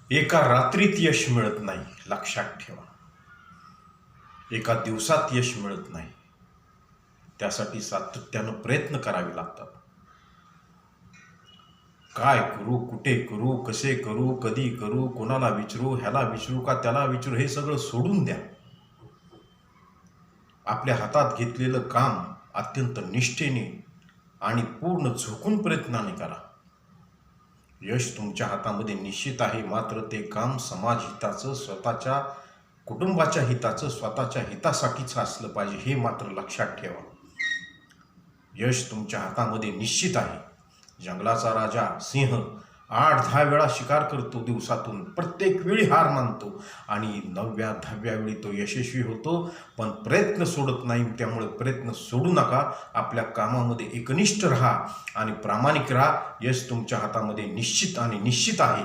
एका रात्रीत यश मिळत नाही, लक्षात ठेवा. एका दिवसात यश मिळत नाही, त्यासाठी सातत्यानं प्रयत्न करावे लागतात. काय करू, कुठे करू, कसे करू, कधी करू, कोणाला विचारू, ह्याला विचारू का त्याला विचारू, हे सगळं सोडून द्या. आपल्या हातात घेतलेलं काम अत्यंत निष्ठेने आणि पूर्ण झोकून प्रयत्नाने करा. यश तुमच्या हातामध्ये निश्चित आहे, मात्र ते काम समाज हिताचं, स्वतःच्या कुटुंबाच्या हिताचं, स्वतःच्या हितासाठीच असलं पाहिजे, हे मात्र लक्षात ठेवा. यश तुमच्या हातामध्ये निश्चित आहे. जंगलाचा राजा सिंह 8-10 वेळा शिकार करतो दिवसातून, प्रत्येक वेळी हार मानतो आणि 9व्या-10व्या वेळी तो यशस्वी होतो, पण प्रयत्न सोडत नाही. त्यामुळे प्रयत्न सोडू नका. आपल्या कामामध्ये एकनिष्ठ राहा आणि प्रामाणिक राहा. यश तुमच्या हातामध्ये निश्चित आणि निश्चित आहे.